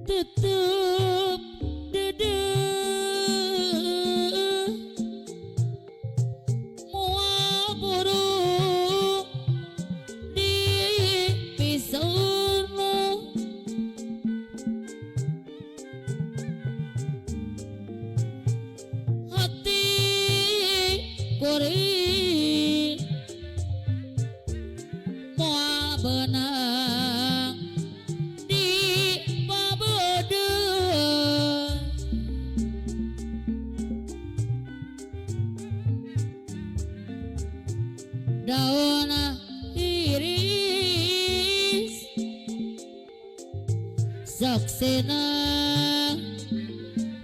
tutup dede mual burung di pisaumu hati kuring mual benang daun iris saksina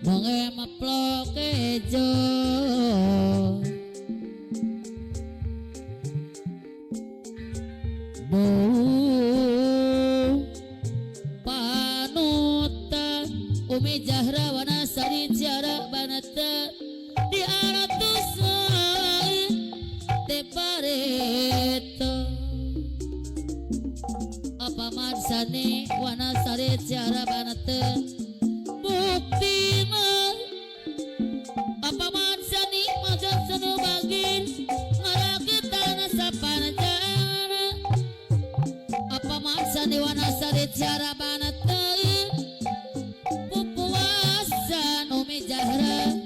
mengemak kejo bau panutan umi jahra wana sari jara banata di aratus te pareto apa mansani wana sare cara banate bukti mah apa mansani majan senu bagin ngarakitana sapanajana apa mansani wana sare cara banate pupuasan umi jahra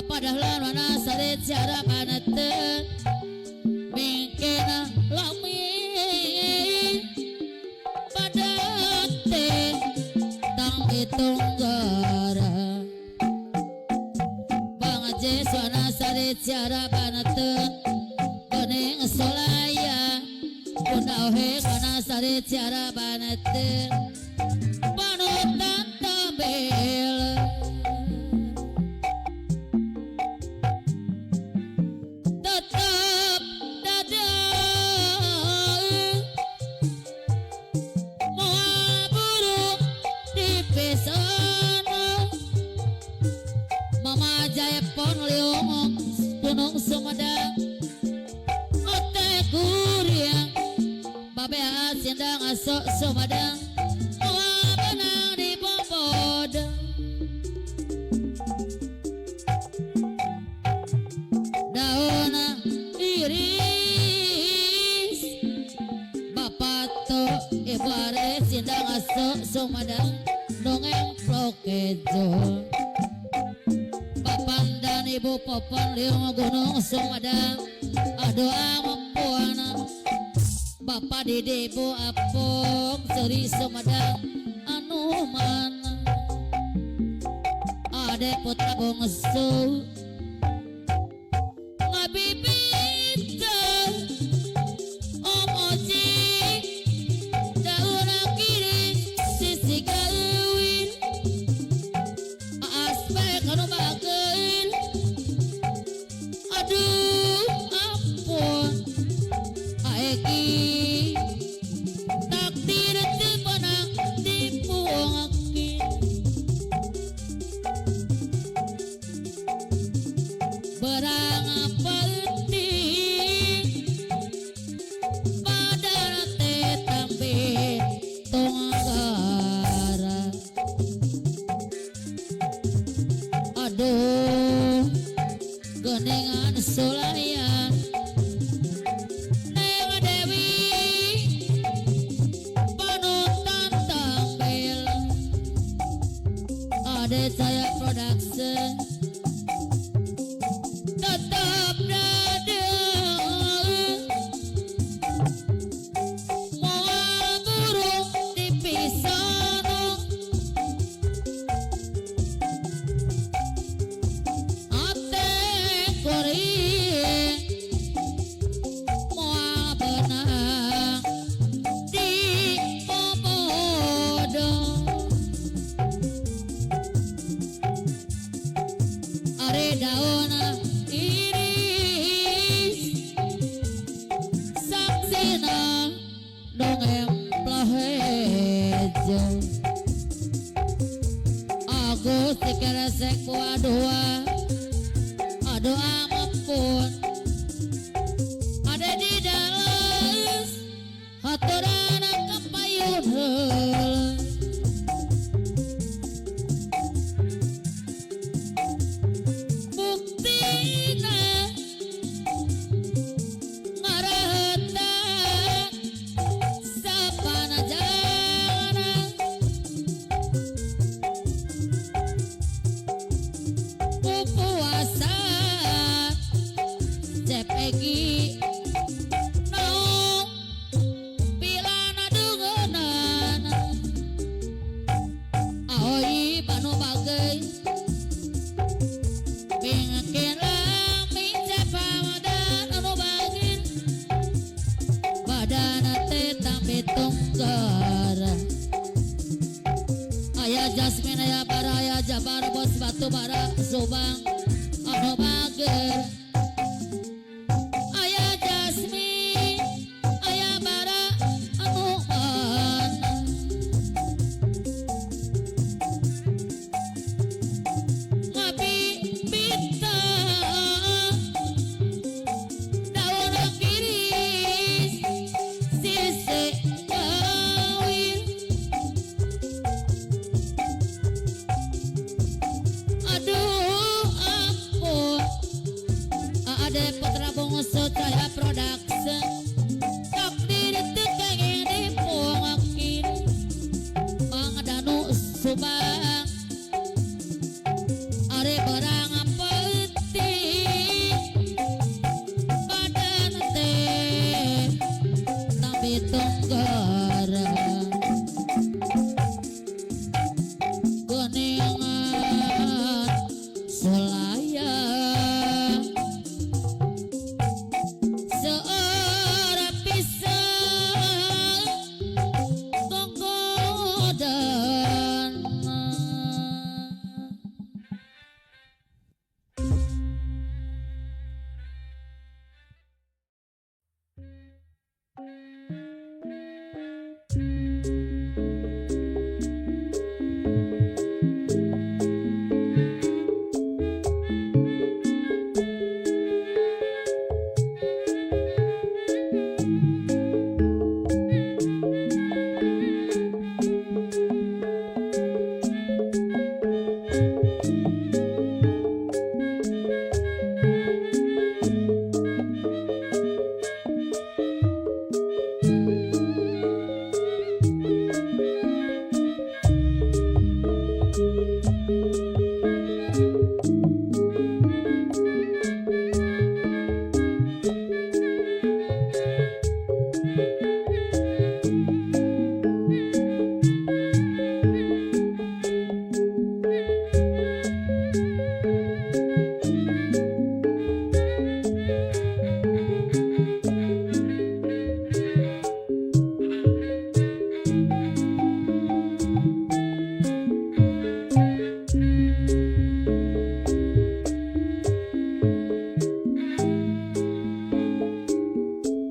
padahal mana sare cara banate mingkena lami padate tang hitung gara bang aje suana sare cara banate bening solaya bunda ohe kana sare cara banate panutan tabel Gunung Sumedang ote kuriang babe asindang asok Sumedang oa benang di bobod daun iris bapak to ibu are sindang asok Sumedang dongeng prokejo ibu popon liung gunung Sumedang aduh ampuana bapak dede bu apung seri Sumedang anu mana ade putra bungsu ngabibita om oji daun kiri sisi gawin aspek anu bageun aduh ampun aeki takdir teu pernah dipuangkeun berang penting pada teh resek buah doa doa maupun ada di dalam haturan kepayun buktina ngarahata sapana jana puasa cepegi no pilana dungunan aoi banu bagai pingkin lami cepamadan anu bagin badan tetang betunggar ayah Jasmine ayah bara ayah Jabar bos batu bara subang anu mager ayah Jasmine ayah bara anu mana ngabi bita daun kiris sise kawin aduh ampun Ade Putra Bungsu Cahya Production takdir tekeng ini pungakin Mang Danu Subang are barang peuting badan teh tapi tunggara kuningan sulaya seorang pisang tonggodan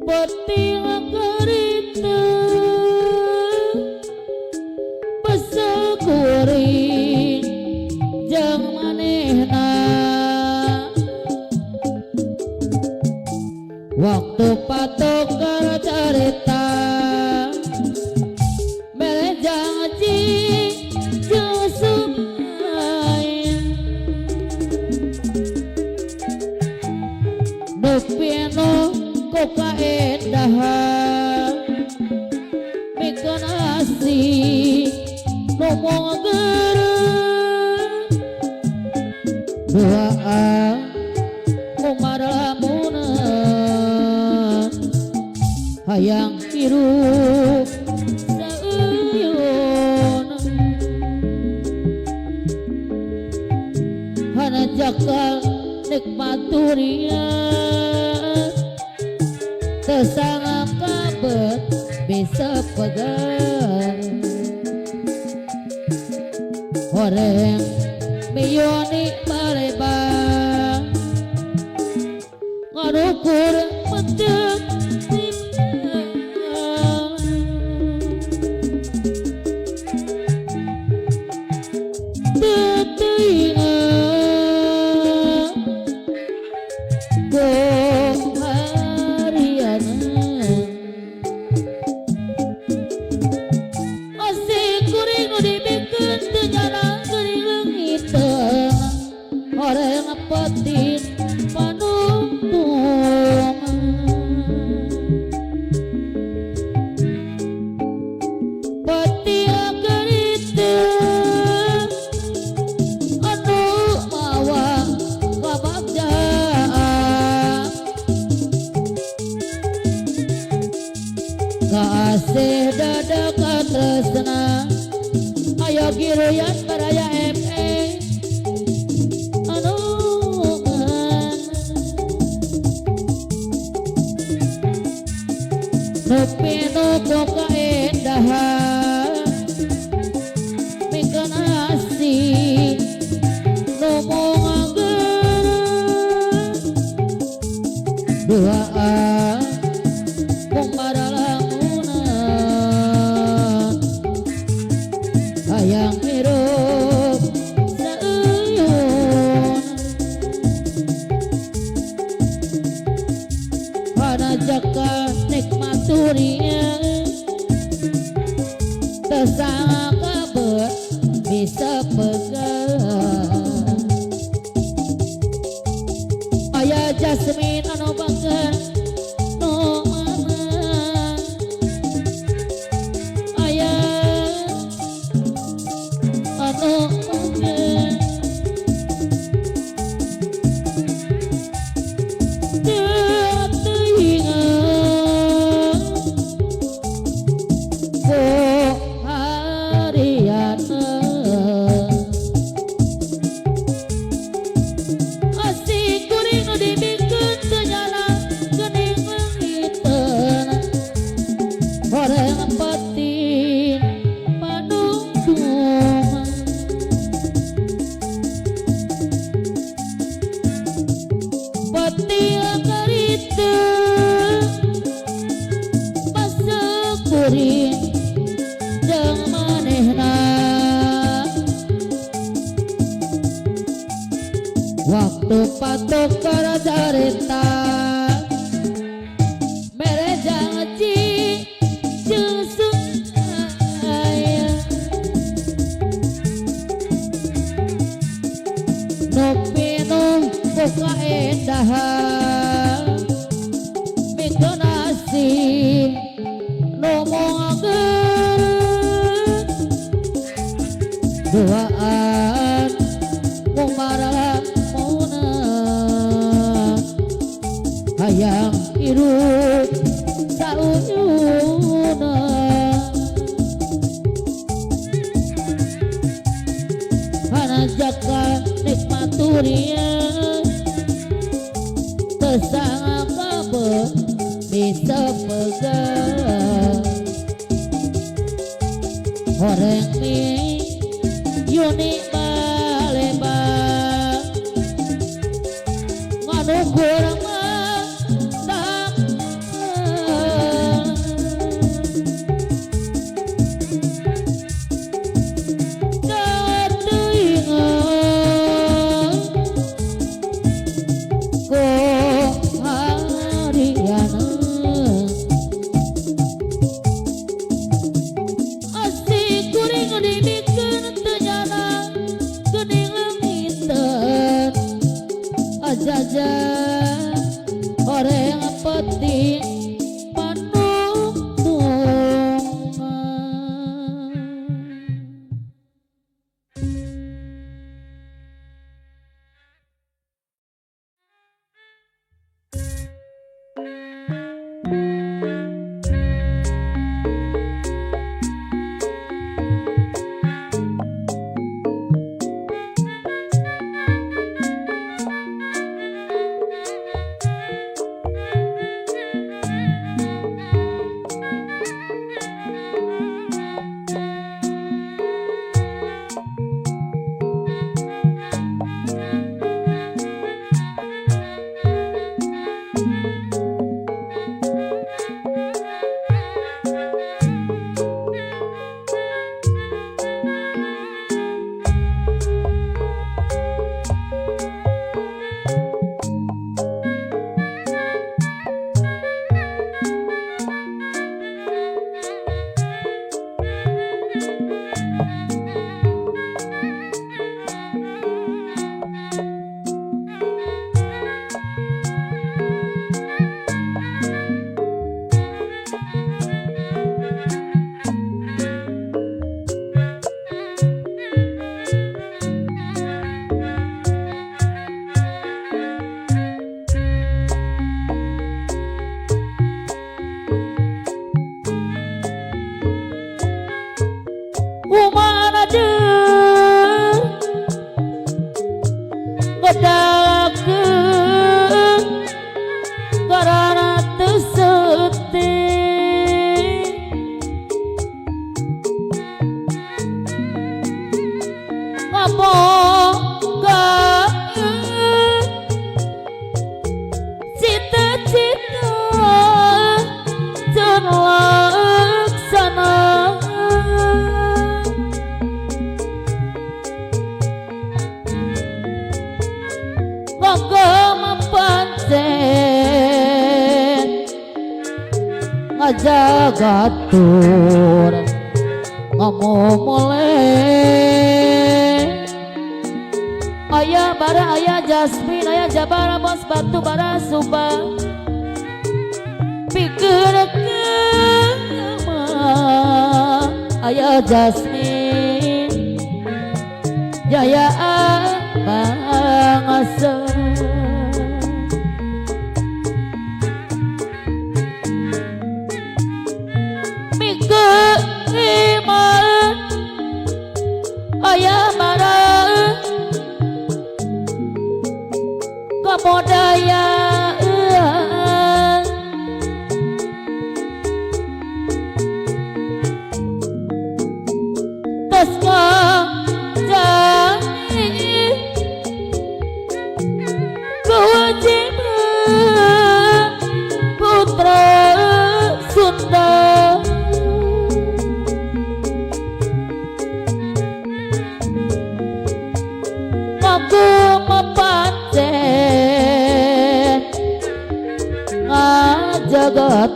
Peting kerita pesekuring jeung manehna waktu patok cerita melejang jeung sumain dupino kaedahan mikun asih ngomong gereng doa umar lamunan hayang hirup saeun hana jakal nikmat durian tersangka kabet bisa pegang horeng miyoni balebang ngarukur medek teteingan kasih dadakan tresna ayo giruyan baraya ME anu nupi nuku keindahan mikeun asih numongakeun duaan hayang hirup saeuyun hanajaka nikmat dunia tesang kabeh bisa pegang aya jasmin anu bangga no mana aya anu bangga teuingan ku hariana asik kuring nu dibikeun teu nyala geuning leungiteun horeng patin panungtung patin karita pasekuring jeung manehna waktu patok karajarita mere janji jeung sungaya nupi nuku kaendahan mikeun asih numongakeun duaan kumarahan hayang hirup sauyuna hanajaka nikmat dunia tesang kabeh bisa pegang horeng mie yuni balebang nganu kurang jaja horeng peting panungtungan ngajagatur ngomong mulai ayah bara ayah Jasmine ayah Jabara bos batu bara subang pikir ayah Jasmine jaya bangsa mikir iman ayah marah kemodaya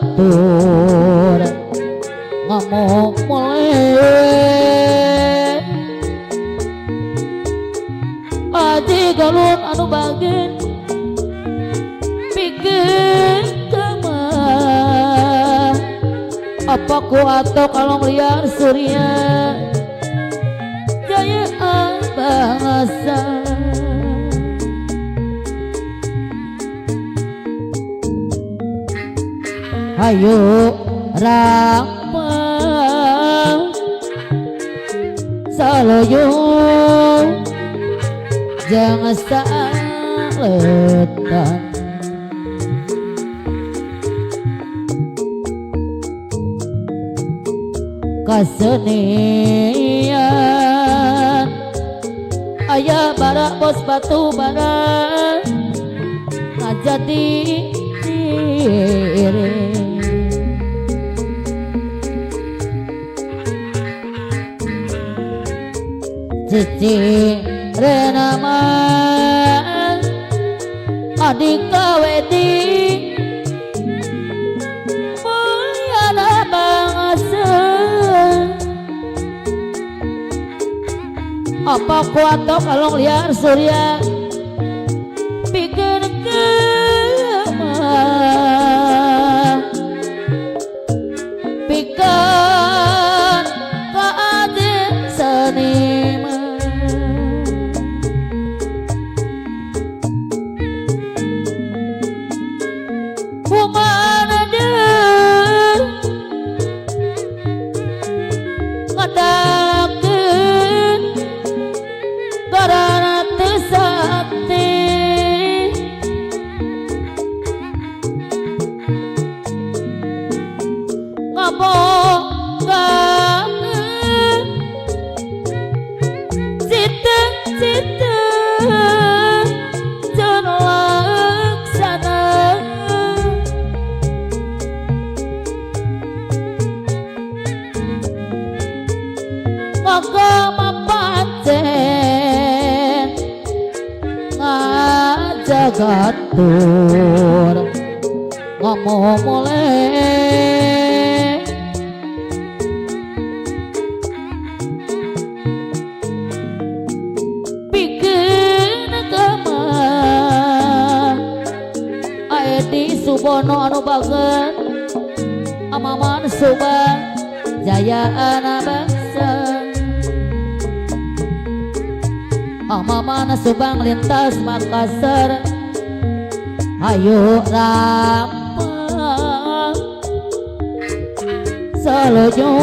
ngajagatur ngomong mulai aji galun anu bagen pikir kemah apa ku atau kalong liar surya jaya bangsa ayo rama saloyo jangan saletan kasenian ayah bara bos batu bara ngajadi diri cici renama adik kawedi mulyana bangsa apa kuat kalong liar surya pikir kemah pikir keadaan seniman ngajagatur ngomong mulai pikir kemah Aedi Subono anu bagen Amaman Subang Jaya anak bangsa Amaman Subang lintas Makassar ayo ramah salojo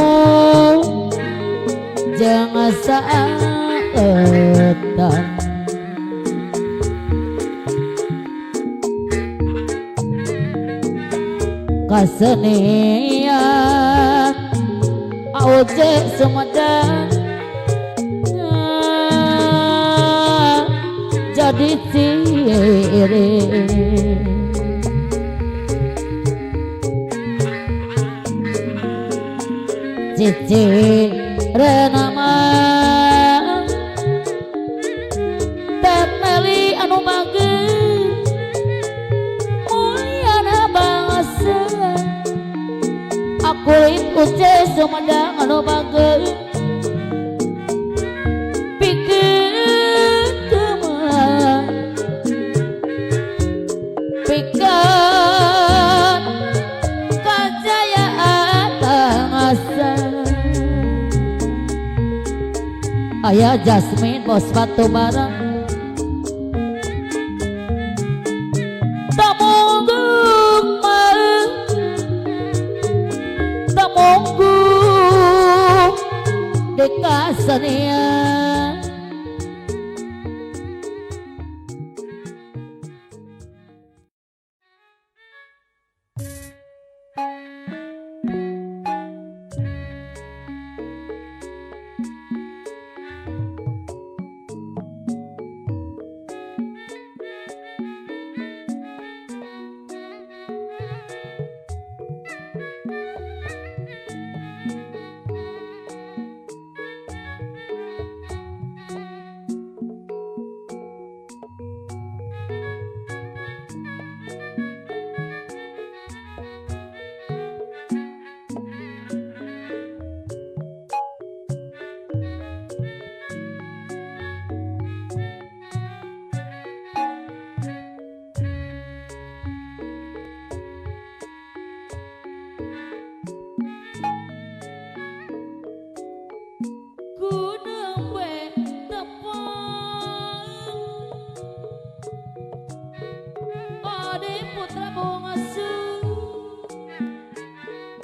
jangan saetan kasenian auje Sumedang jadi ciri cici renama Teteli anu bagen mulyana bangsa aku uce sumedang anu bageun pikeun teman pikeun kajayaan tangasa aya Jasmine bos batu barang tamungguk mah tamungguk dekasanian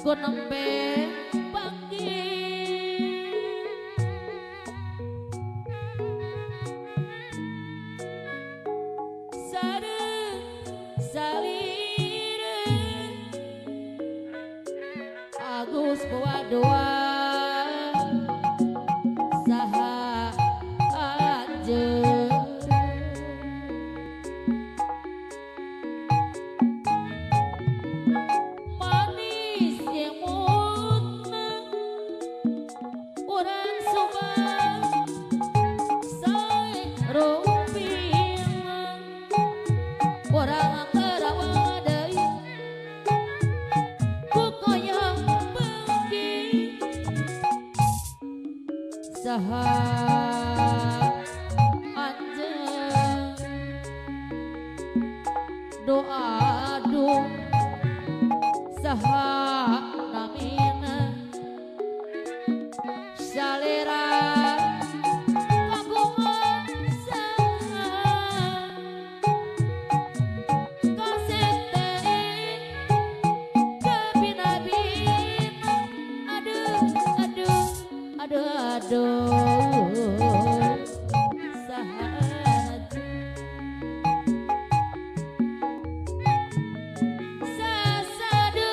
ku nembe pagi sareng salire Agus Bawadoa saha aja saha anjeun doa aduh saha namina salera kagungan saha kasih teh kabina-bina aduh aduh aduh aduh sahat sasadu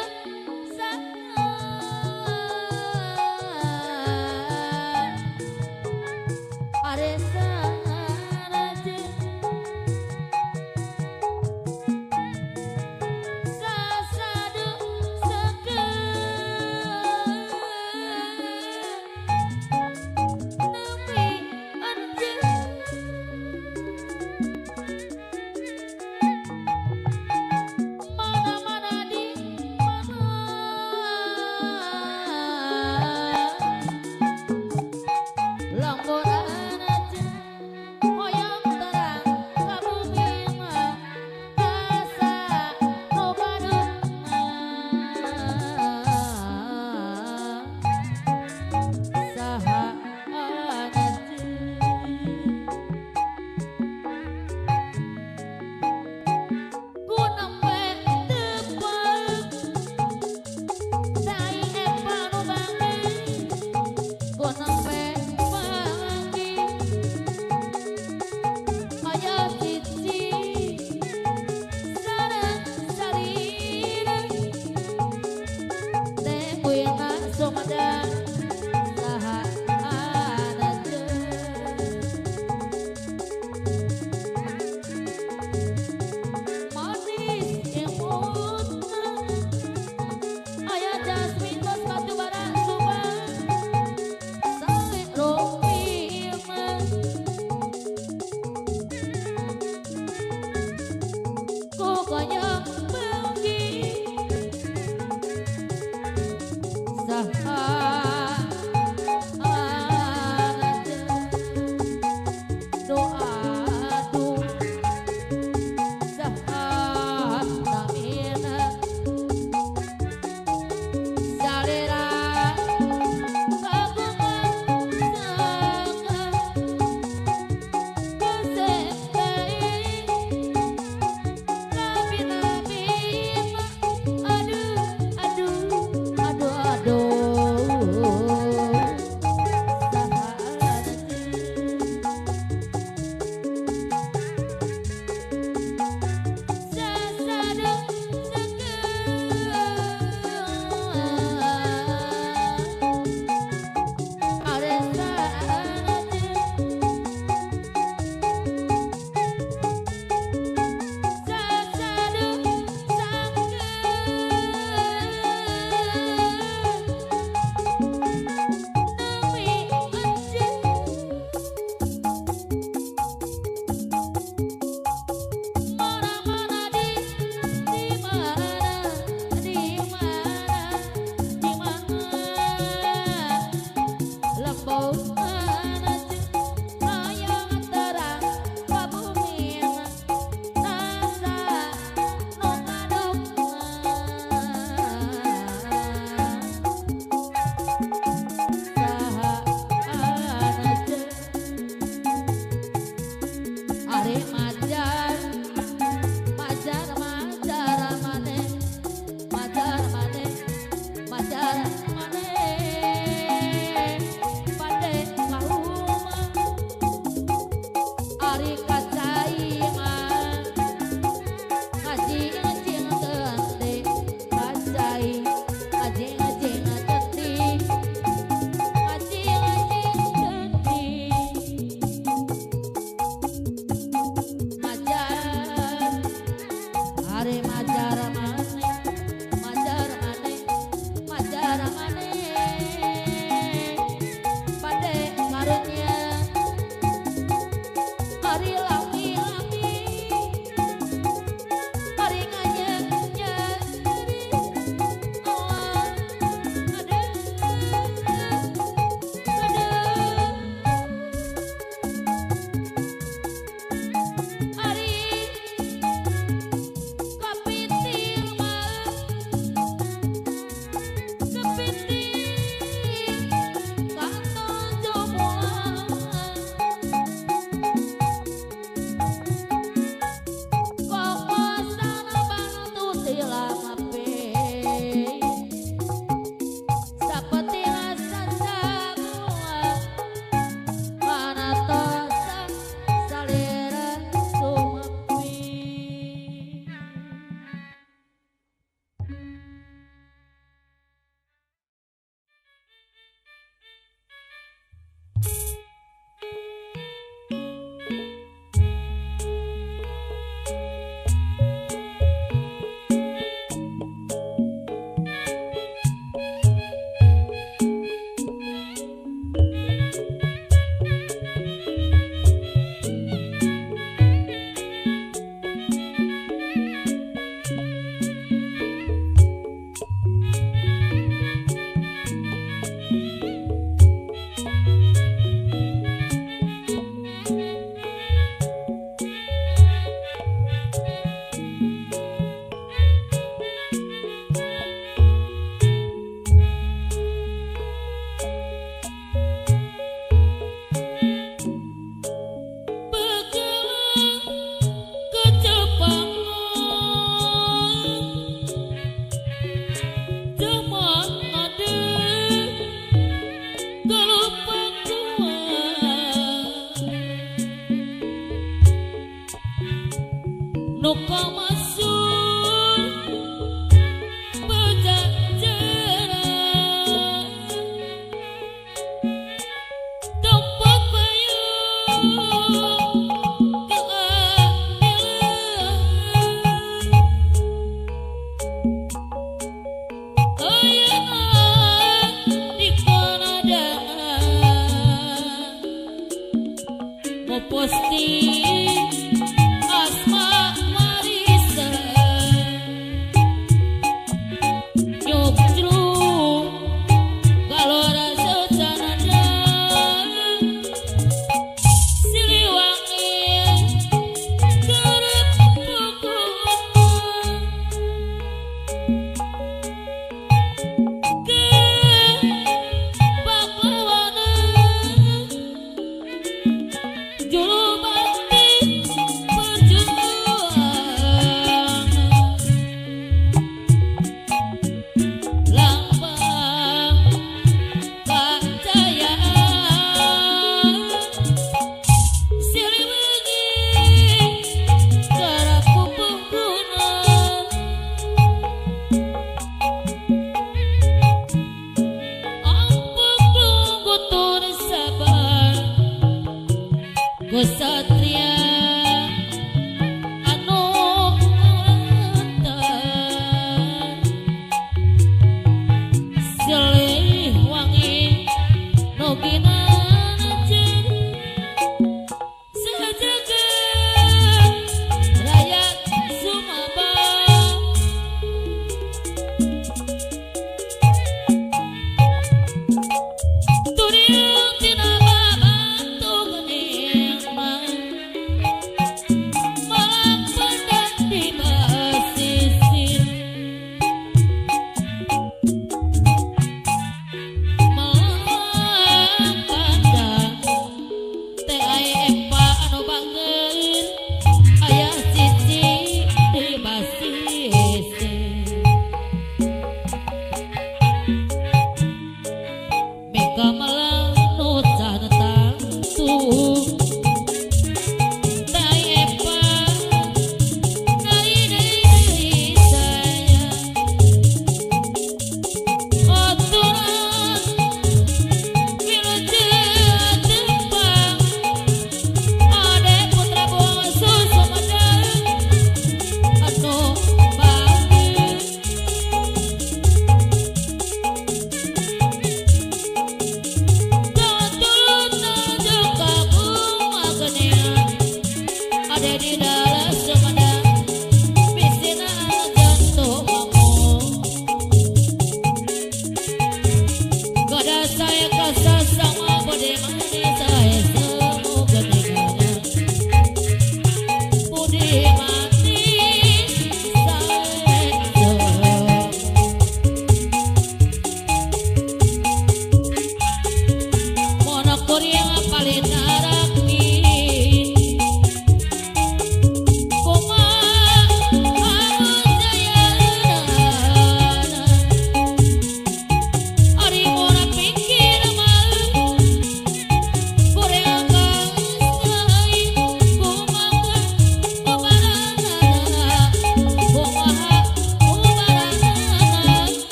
Aduh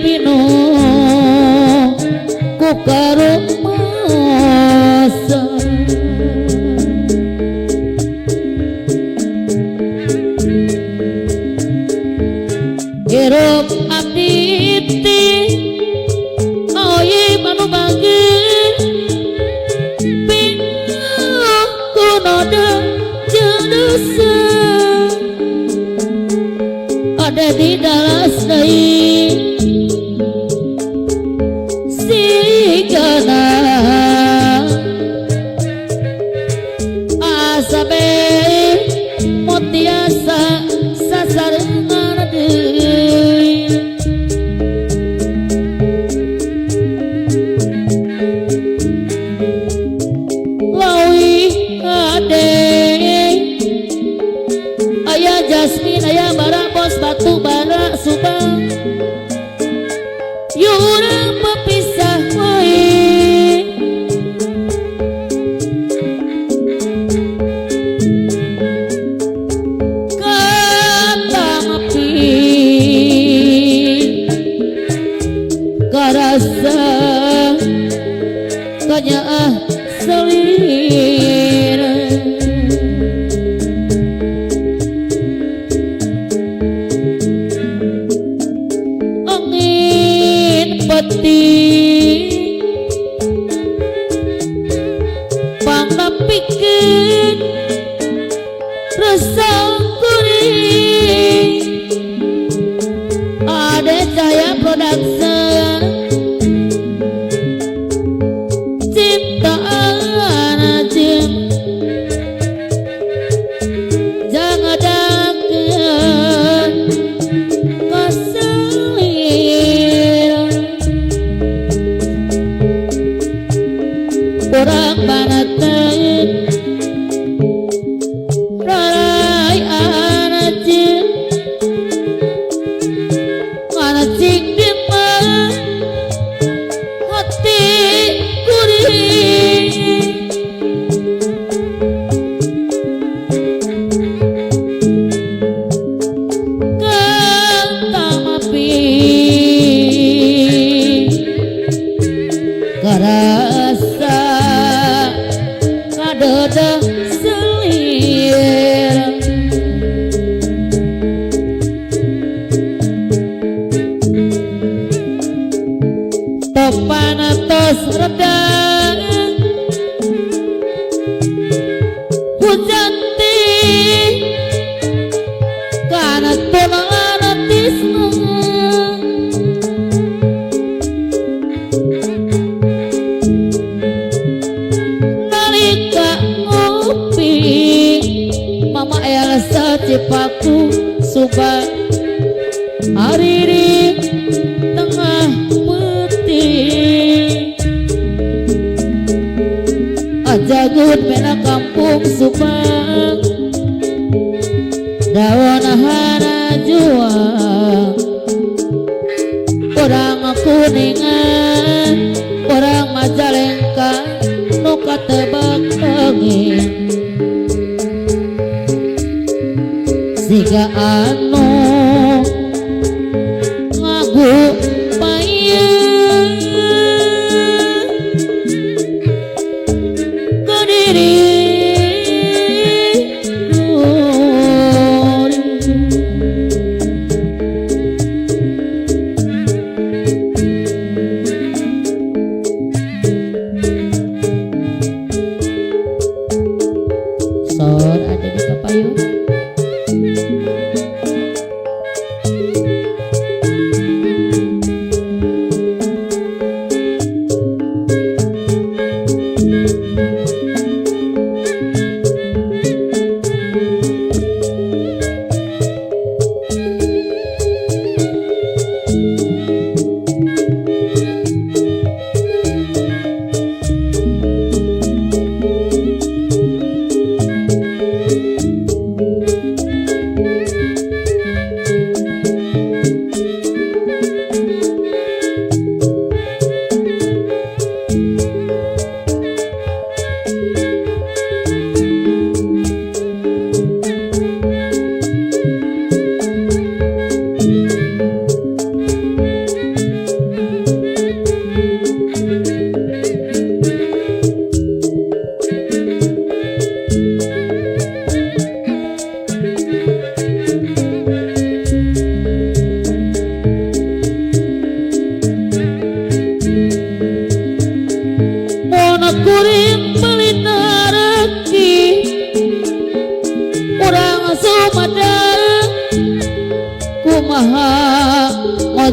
pino ku karumasa hirup abdi ti oye manu bagi pino ku noda jelusa ada di dalas dai si kana asabe motiasa sasarengan deui lawi ade aya Jasmine aya bara bos batu bara subang yura pepisah wae kata mapi karasa kanyaah selira peti pangnapikeun rasa kuring Ade Cahya Production ciptaan ajim jangan dakeun orang banateun rarai anajin nganacik dima hati kuring kata mapi karasa kadada selira topan atas reda hujan ti kana tunangan tisna Mama Elsa Cipaku Subang hari di tengah peti ajagun mena kampung Subang daun hana juang orang kuningan orang Majalengka nuka tebak angin siga anu ngagu payah kediri sor ada di kapayun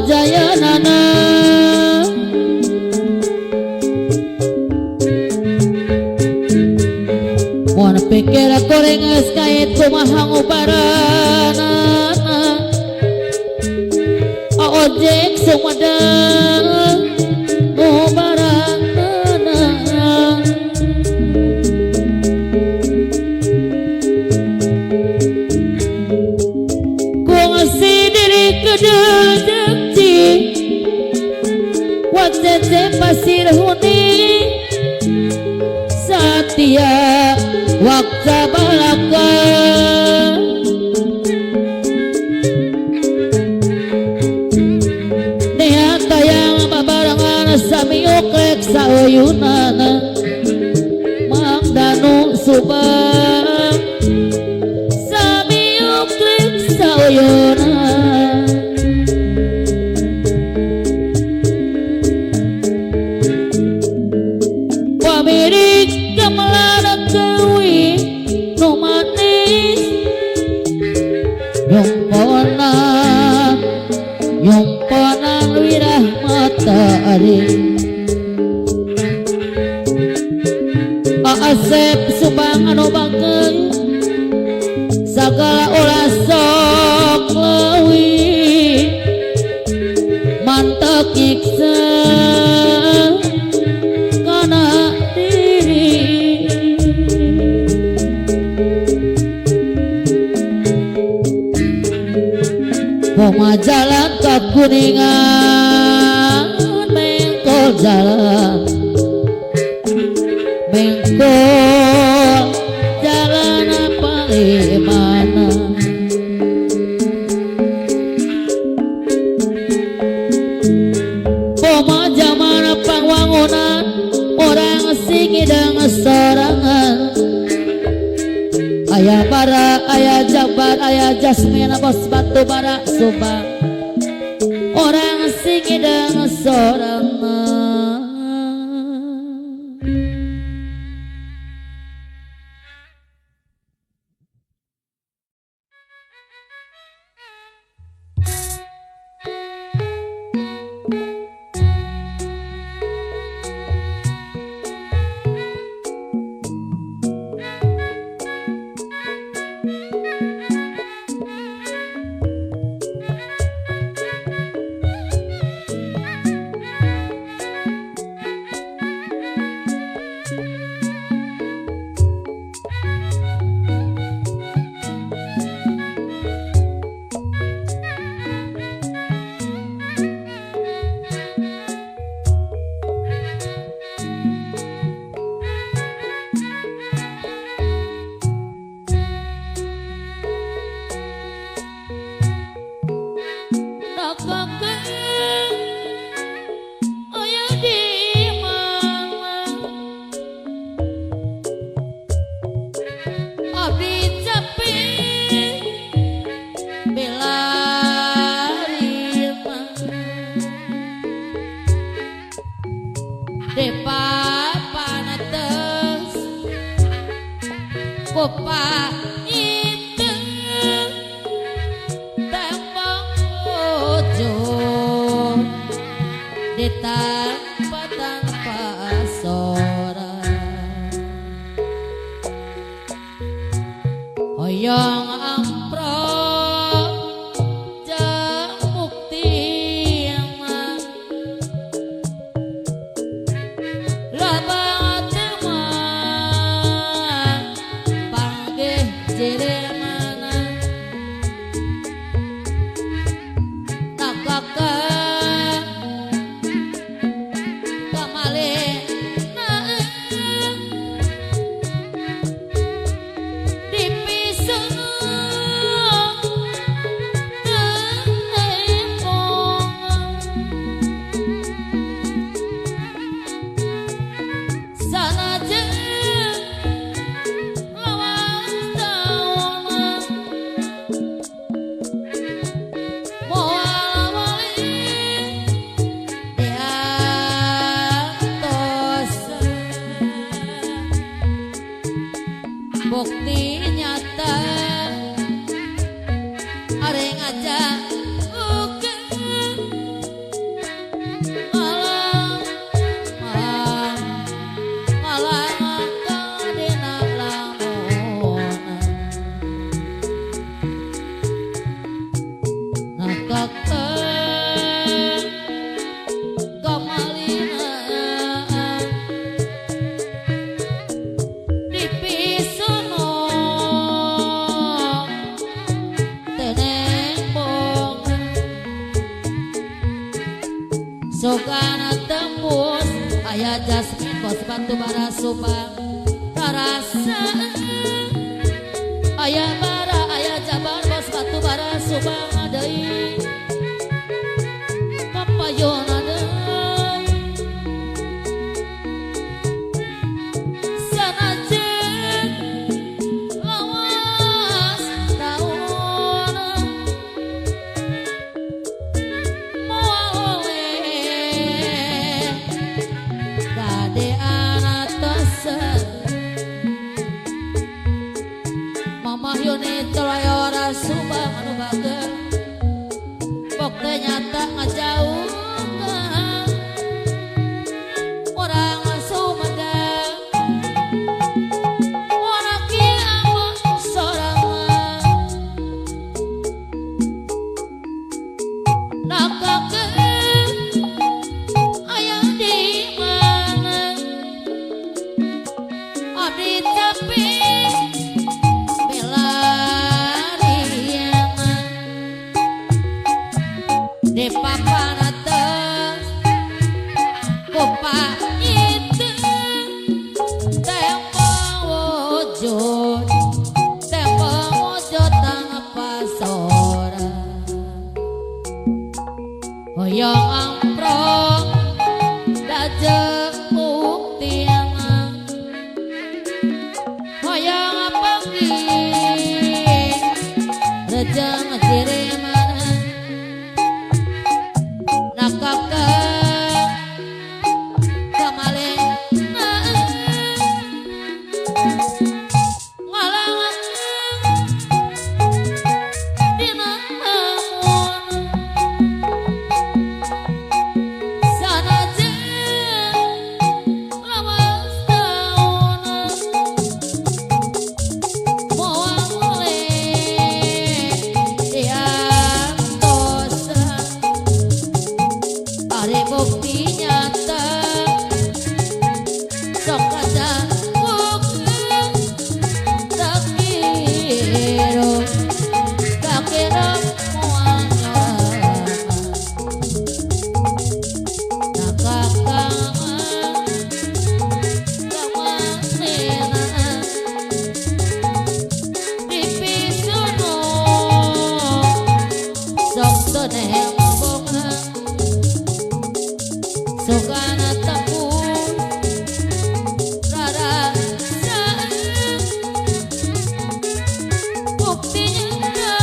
jayanana mun pikir goreng geus kait kumaha ngubarana ojek sumedang ngubarana kongsi diri kedejekci wajete pasir huni satia wakta balaka niata yang babarangan sami uklek sauyunana mangdanu subang sami uklek sauyunana pamirik gamelan kewi nu manis yongponan wirah matahari Asep subang anu bangkeung sagala ulah sok leuwih mantek nyiksa kana diri Poma jalan ke Kuningan mengkol jalan mengkol jalan apa mana Poma zaman pangwangunan orang singidang sorangan ayah bara, ayah jabar, ayah jasmine bos batu bara subang orang singidang sorangan Kopa itu tembok ujung di tanpa soran hoyong amprok jang bukti labang teman panggih jere mana nak kakak Sogana tembus aya jasmin bos batu bara subang tarasa aya bara aya jabar bos batu bara subang deui papayona deui sanajan lawas taun Mama Yuni Tolayora Subang anu bager Bokte nyata ngajauh orang Sumedang orang kiamat sorangan nakakeun aya di mana abdi tapi di papan atas kupa itu tembang wujud tanpa sora hoyong amprok dajeng uktiana hoyong panggih rejeng kiriman Sogana tembus rara buktinya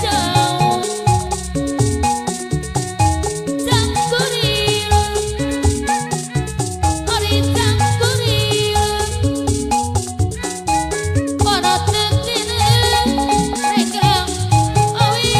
jauh cangkurila ari cangkurila pada tetina regang awi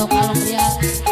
kalau lihat